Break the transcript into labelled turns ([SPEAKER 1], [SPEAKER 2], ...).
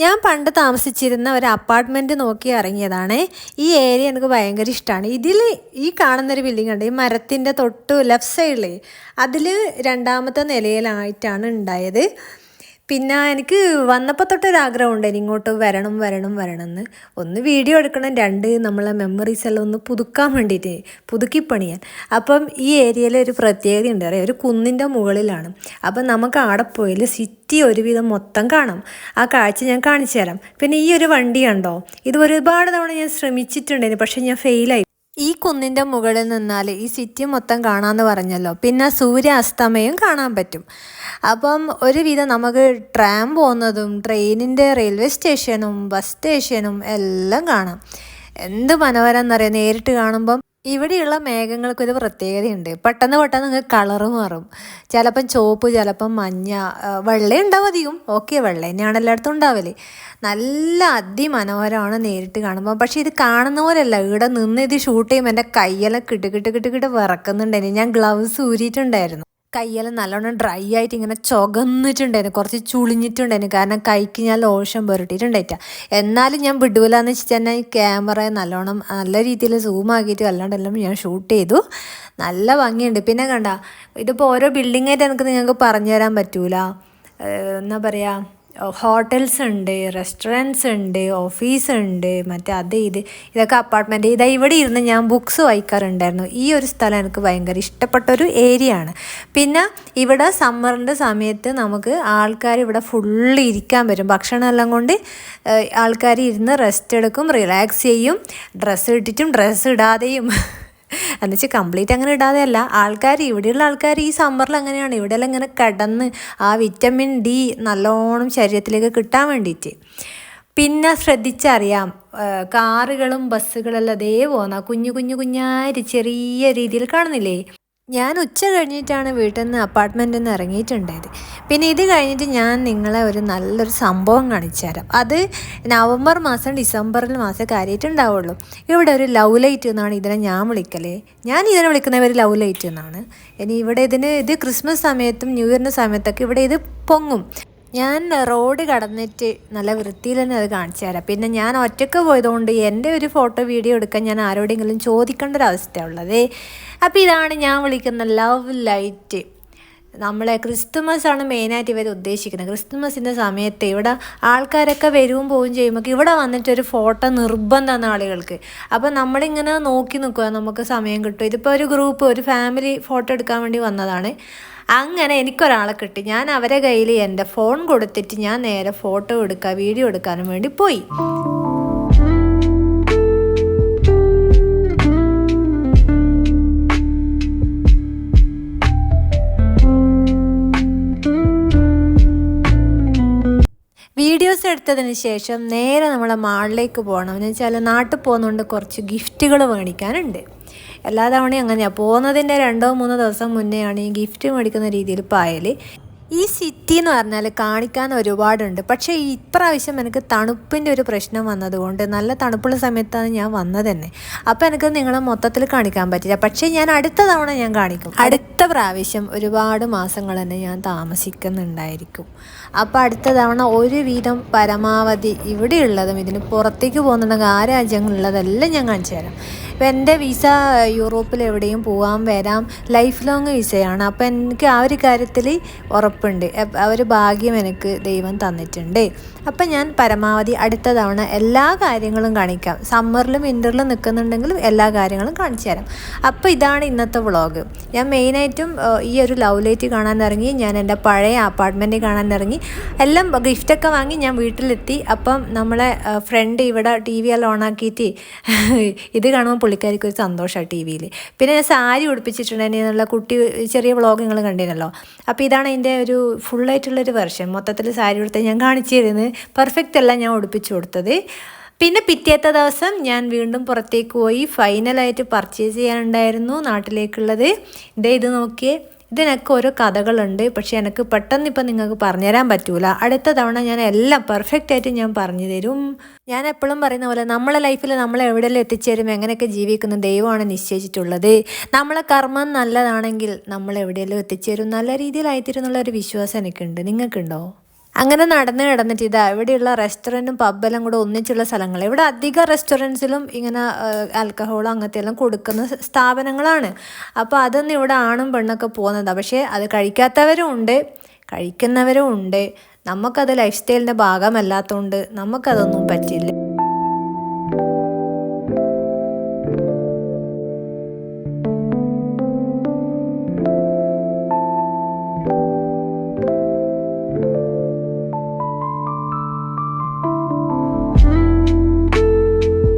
[SPEAKER 1] ഞാൻ പണ്ട് താമസിച്ചിരുന്ന ഒരു അപ്പാർട്ട്മെൻറ്റ് നോക്കി ഇറങ്ങിയതാണ്. ഈ ഏരിയ എനിക്ക് ഭയങ്കര ഇഷ്ടമാണ്. ഇതിൽ ഈ കാണുന്നൊരു ബിൽഡിംഗ് ഉണ്ട്, ഈ മരത്തിൻ്റെ തൊട്ട് ലെഫ്റ്റ് സൈഡിൽ അതിൽ രണ്ടാമത്തെ നിലയിലായിട്ടാണ് ഉണ്ടായത്. പിന്നെ എനിക്ക് വന്നപ്പോൾ തൊട്ടൊരാഗ്രഹം ഉണ്ടായിരുന്നു ഇങ്ങോട്ട് വരണം വരണം വരണം എന്ന്. ഒന്ന് വീഡിയോ എടുക്കണം, രണ്ട് നമ്മളെ മെമ്മറീസ് എല്ലാം ഒന്ന് പുതുക്കാൻ വേണ്ടിയിട്ട് പുതുക്കി പണിയാൻ. അപ്പം ഈ ഏരിയയിൽ ഒരു പ്രത്യേകത ഉണ്ട്, അറിയാം, ഒരു കുന്നിൻ്റെ മുകളിലാണ്. അപ്പം നമുക്ക് ആടെ പോയാൽ സിറ്റി ഒരുവിധം മൊത്തം കാണാം. ആ കാഴ്ച ഞാൻ കാണിച്ചു തരാം. പിന്നെ ഈ ഒരു വണ്ടി കണ്ടോ, ഇത് ഒരുപാട് തവണ ഞാൻ ശ്രമിച്ചിട്ടുണ്ടായിരുന്നു, പക്ഷേ ഞാൻ ഫെയിലായി. ഈ കുന്നിൻ്റെ മുകളിൽ നിന്നാൽ ഈ സിറ്റി മൊത്തം കാണാമെന്ന് പറഞ്ഞല്ലോ, പിന്നെ സൂര്യാസ്തമയം കാണാൻ പറ്റും. അപ്പം ഒരുവിധം നമുക്ക് ട്രാം പോകുന്നതും ട്രെയിനിൻ്റെ റെയിൽവേ സ്റ്റേഷനും ബസ് സ്റ്റേഷനും എല്ലാം കാണാം. എന്ത് മനോഹരം എന്നറിയാം നേരിട്ട് കാണുമ്പം. ഇവിടെയുള്ള മേഘങ്ങൾക്കൊരു പ്രത്യേകതയുണ്ട്, പെട്ടെന്ന് പെട്ടെന്ന് നിങ്ങൾക്ക് കളറ് മാറും. ചിലപ്പം ചുവപ്പ്, ചിലപ്പം മഞ്ഞ, വെള്ള ഉണ്ടാവും അധികം. ഓക്കെ, വെള്ള തന്നെയാണ് എല്ലായിടത്തും ഉണ്ടാവല്. നല്ല അതിമനോഹരമാണ് നേരിട്ട് കാണുമ്പോൾ. പക്ഷേ ഇത് കാണുന്ന പോലെയല്ല, ഇവിടെ നിന്ന് ഇത് ഷൂട്ട് ചെയ്യുമ്പോൾ എൻ്റെ കയ്യെല്ലാം കിട്ട് വിറക്കുന്നുണ്ടായിരുന്നു. ഞാൻ ഗ്ലൗസ് ഊരിയിട്ടുണ്ടായിരുന്നു. കയ്യെല്ലാം നല്ലോണം ഡ്രൈ ആയിട്ട് ഇങ്ങനെ ചുകന്നിട്ടുണ്ടായിരുന്നു, കുറച്ച് ചുളിഞ്ഞിട്ടുണ്ടായിരുന്നു. കാരണം കൈക്ക് ഞാൻ ലോഷൻ പുരട്ടിയിട്ടുണ്ടായിട്ടാ. എന്നാലും ഞാൻ വിടൂലെന്ന് വെച്ചിട്ട് തന്നെ ഈ ക്യാമറ നല്ലോണം നല്ല രീതിയിൽ സൂം ആക്കിയിട്ട് അല്ലാണ്ടെല്ലാം ഞാൻ ഷൂട്ട് ചെയ്തു. നല്ല ഭംഗിയുണ്ട്. പിന്നെ കണ്ട, ഇതിപ്പോൾ ഓരോ ബിൽഡിങ്ങായിട്ട് എനിക്ക് നിങ്ങൾക്ക് പറഞ്ഞു തരാൻ പറ്റൂല. എന്താ പറയുക, ഹോട്ടൽസ് ഉണ്ട്, റെസ്റ്റോറൻറ്റ്സ് ഉണ്ട്, ഓഫീസ് ഉണ്ട്, മറ്റേ അത് ഇതൊക്കെ അപ്പാർട്ട്മെൻറ്റ്. ഇവിടെ ഇരുന്ന് ഞാൻ ബുക്സ് വായിക്കാറുണ്ടായിരുന്നു. ഈ ഒരു സ്ഥലം എനിക്ക് ഭയങ്കര ഇഷ്ടപ്പെട്ടൊരു ഏരിയ ആണ്. പിന്നെ ഇവിടെ സമ്മറിൻ്റെ സമയത്ത് നമുക്ക് ആൾക്കാർ ഇവിടെ ഫുള്ള് ഇരിക്കാൻ വരും. ഭക്ഷണം എല്ലാം കൊണ്ട് ആൾക്കാർ ഇരുന്ന് റെസ്റ്റ് എടുക്കും, റിലാക്സ് ചെയ്യും. ഡ്രസ്സ് ഇട്ടിട്ടും ഡ്രസ്സ് ഇടാതെയും എന്നുവെച്ചാൽ കംപ്ലീറ്റ് അങ്ങനെ ഇടാതെയല്ല. ഇവിടെയുള്ള ആൾക്കാർ ഈ സമ്മറിൽ അങ്ങനെയാണ്, ഇവിടെയെല്ലാം ഇങ്ങനെ കിടന്ന് ആ വിറ്റമിൻ ഡി നല്ലോണം ശരീരത്തിലേക്ക് കിട്ടാൻ വേണ്ടിയിട്ട്. പിന്നെ ശ്രദ്ധിച്ചറിയാം, കാറുകളും ബസ്സുകളെല്ലാം അതേ പോകുന്ന കുഞ്ഞായി ചെറിയ രീതിയിൽ കാണുന്നില്ലേ. ഞാൻ ഉച്ച കഴിഞ്ഞിട്ടാണ് വീട്ടിൽ നിന്ന് അപ്പാർട്ട്മെൻറ്റിൽ നിന്ന് ഇറങ്ങിയിട്ടുണ്ടായത്. പിന്നെ ഇത് കഴിഞ്ഞിട്ട് ഞാൻ നിങ്ങളെ ഒരു നല്ലൊരു സംഭവം കാണിച്ചു തരാം. അത് നവംബർ മാസം ഡിസംബറിൽ മാസം കാര്യമായിട്ടുണ്ടാവുള്ളൂ. ഇവിടെ ഒരു ലവ് ലൈറ്റ് എന്നാണ് ഇതിനെ ഞാൻ വിളിക്കലേ. ഞാൻ ഇതിനെ വിളിക്കുന്നത് ഒരു ലവ് ലൈറ്റ് എന്നാണ്. ഇനി ഇവിടെ ഇത് ക്രിസ്മസ് സമയത്തും ന്യൂ ഇയറിൻ്റെ സമയത്തൊക്കെ ഇവിടെ ഇത് പൊങ്ങും. ഞാൻ റോഡ് കടന്നിട്ട് നല്ല വൃത്തിയിൽ തന്നെ അത് കാണിച്ചു തരാം. പിന്നെ ഞാൻ ഒറ്റയ്ക്ക് പോയതുകൊണ്ട് എൻ്റെ ഒരു ഫോട്ടോ വീഡിയോ എടുക്കാൻ ഞാൻ ആരോടെങ്കിലും ചോദിക്കേണ്ട ഒരു അവസ്ഥയാണ് ഉള്ളത്. അപ്പോൾ ഇതാണ് ഞാൻ വിളിക്കുന്ന ലവ് ലൈറ്റ്. നമ്മളെ ക്രിസ്തുമസ് ആണ് മെയിനായിട്ട് ഇവർ ഉദ്ദേശിക്കുന്നത്. ക്രിസ്തുമസിൻ്റെ സമയത്ത് ഇവിടെ ആൾക്കാരൊക്കെ വരും പോവും ചെയ്യുമ്പോൾ ഇവിടെ വന്നിട്ടൊരു ഫോട്ടോ നിർബന്ധമാണ് ആളുകൾക്ക്. അപ്പോൾ നമ്മളിങ്ങനെ നോക്കി നിൽക്കുക, നമുക്ക് സമയം കിട്ടും. ഇതിപ്പോൾ ഒരു ഗ്രൂപ്പ്, ഒരു ഫാമിലി ഫോട്ടോ എടുക്കാൻ വേണ്ടി വന്നതാണ്. അങ്ങനെ എനിക്കൊരാളെ കിട്ടി. ഞാൻ അവരെ കയ്യിൽ എൻ്റെ ഫോൺ കൊടുത്തിട്ട് ഞാൻ നേരെ ഫോട്ടോ എടുക്കുക, വീഡിയോ എടുക്കാനും വേണ്ടി പോയി. വീഡിയോസ് എടുത്തതിന് ശേഷം നേരെ നമ്മളെ മാളിലേക്ക് പോകണം. എന്ന് വെച്ചാൽ നാട്ടിൽ പോകുന്നതുകൊണ്ട് കുറച്ച് ഗിഫ്റ്റുകൾ മേടിക്കാനുണ്ട്. എല്ലാ തവണയും അങ്ങനെയാണ്, പോകുന്നതിൻ്റെ 2-3 ദിവസം മുന്നെയാണ് ഈ ഗിഫ്റ്റ് മേടിക്കുന്ന രീതിയിൽ പായൽ. ഈ സിറ്റി എന്ന് പറഞ്ഞാൽ കാണിക്കാൻ ഒരുപാടുണ്ട്. പക്ഷേ ഇപ്രാവശ്യം എനിക്ക് തണുപ്പിൻ്റെ ഒരു പ്രശ്നം വന്നതുകൊണ്ട് നല്ല തണുപ്പുള്ള സമയത്താണ് ഞാൻ വന്നത് തന്നെ. അപ്പോൾ എനിക്ക് നിങ്ങളെ മൊത്തത്തിൽ കാണിക്കാൻ പറ്റില്ല. പക്ഷേ ഞാൻ അടുത്ത തവണ ഞാൻ കാണിക്കും. അടുത്ത പ്രാവശ്യം ഒരുപാട് മാസങ്ങൾ തന്നെ ഞാൻ താമസിക്കുന്നുണ്ടായിരിക്കും. അപ്പോൾ അടുത്ത തവണ ഒരുവിധം പരമാവധി ഇവിടെയുള്ളതും ഇതിന് പുറത്തേക്ക് പോകുന്നുണ്ടെങ്കിൽ ആ രാജ്യങ്ങളുള്ളതെല്ലാം ഞാൻ കാണിച്ചു തരാം. അപ്പോൾ എൻ്റെ വിസ യൂറോപ്പിൽ എവിടെയും പോകാൻ വരാം, ലൈഫ് ലോങ് വിസയാണ്. അപ്പോൾ എനിക്ക് ആ ഒരു കാര്യത്തിൽ ഉറപ്പുണ്ട്. ആ ഒരു ഭാഗ്യം എനിക്ക് ദൈവം തന്നിട്ടുണ്ട്. അപ്പം ഞാൻ പരമാവധി അടുത്ത തവണ എല്ലാ കാര്യങ്ങളും കാണിക്കാം. സമ്മറിലും വിൻ്ററിലും നിൽക്കുന്നുണ്ടെങ്കിലും എല്ലാ കാര്യങ്ങളും കാണിച്ചു തരാം. അപ്പോൾ ഇതാണ് ഇന്നത്തെ വ്ളോഗ്. ഞാൻ മെയിനായിട്ടും ഈ ഒരു ലവ് ലൈറ്റ് കാണാൻ ഇറങ്ങി, ഞാൻ എൻ്റെ പഴയ അപ്പാർട്ട്മെൻറ്റ് കാണാൻ ഇറങ്ങി, എല്ലാം ഗിഫ്റ്റൊക്കെ വാങ്ങി ഞാൻ വീട്ടിലെത്തി. അപ്പം നമ്മളെ ഫ്രണ്ട് ഇവിടെ ടി വി എല്ലാം ഓണാക്കിയിട്ട് ഇത് കാണുമ്പോൾ പുള്ളിക്കാരിക്ക് ഒരു സന്തോഷമാണ് ടി വിയിൽ. പിന്നെ ഞാൻ സാരി ഉടുപ്പിച്ചിട്ടുണ്ടെങ്കിൽ എന്നുള്ള കുട്ടി ചെറിയ വ്ളോഗ് നിങ്ങൾ കണ്ടിരുന്നല്ലോ. അപ്പോൾ ഇതാണ് അതിൻ്റെ ഒരു ഫുള്ളായിട്ടുള്ളൊരു വെർഷൻ. മൊത്തത്തിൽ സാരി ഉടുത്ത് ഞാൻ കാണിച്ചു തരുന്നത്. പെർഫെക്റ്റ് അല്ല ഞാൻ ഉടുപ്പിച്ചു കൊടുത്തത്. പിന്നെ പിറ്റേത്തെ ദിവസം ഞാൻ വീണ്ടും പുറത്തേക്ക് പോയി ഫൈനലായിട്ട് പർച്ചേസ് ചെയ്യാനുണ്ടായിരുന്നു നാട്ടിലേക്കുള്ളത്. ഇത് നോക്കിയേ, ഇതിനൊക്കെ ഓരോ കഥകളുണ്ട്. പക്ഷേ എനിക്ക് പെട്ടെന്ന് ഇപ്പം നിങ്ങൾക്ക് പറഞ്ഞുതരാൻ പറ്റൂല. അടുത്ത തവണ ഞാൻ എല്ലാം പെർഫെക്റ്റായിട്ട് ഞാൻ പറഞ്ഞു തരും. ഞാൻ എപ്പോഴും പറയുന്ന പോലെ നമ്മളെ ലൈഫിൽ നമ്മൾ എവിടെയെല്ലാം എത്തിച്ചേരും, എങ്ങനെയൊക്കെ ജീവിക്കുന്ന ദൈവമാണ് നിശ്ചയിച്ചിട്ടുള്ളത്. നമ്മളെ കർമ്മം നല്ലതാണെങ്കിൽ നമ്മൾ എവിടെയെല്ലാം എത്തിച്ചേരും, നല്ല രീതിയിലായിത്തീരും എന്നുള്ളൊരു വിശ്വാസം എനിക്കുണ്ട്. നിങ്ങൾക്കുണ്ടോ? അങ്ങനെ നടന്ന് കിടന്നിട്ട് ഇതാ ഇവിടെയുള്ള റെസ്റ്റോറൻറ്റും പബ്ബെല്ലാം കൂടെ ഒന്നിച്ചുള്ള സ്ഥലങ്ങൾ. ഇവിടെ അധിക റെസ്റ്റോറൻറ്റ്സിലും ഇങ്ങനെ ആൽക്കഹോൾ അങ്ങനത്തെ എല്ലാം കൊടുക്കുന്ന സ്ഥാപനങ്ങളാണ്. അപ്പോൾ അതൊന്നും ഇവിടെ ആണും പെണ്ണൊക്കെ പോകുന്നതാണ്. പക്ഷേ അത് കഴിക്കാത്തവരും ഉണ്ട്, കഴിക്കുന്നവരും ഉണ്ട്. നമുക്കത് ലൈഫ് സ്റ്റൈലിൻ്റെ ഭാഗമല്ലാത്തതുകൊണ്ട് നമുക്കതൊന്നും പറ്റില്ല.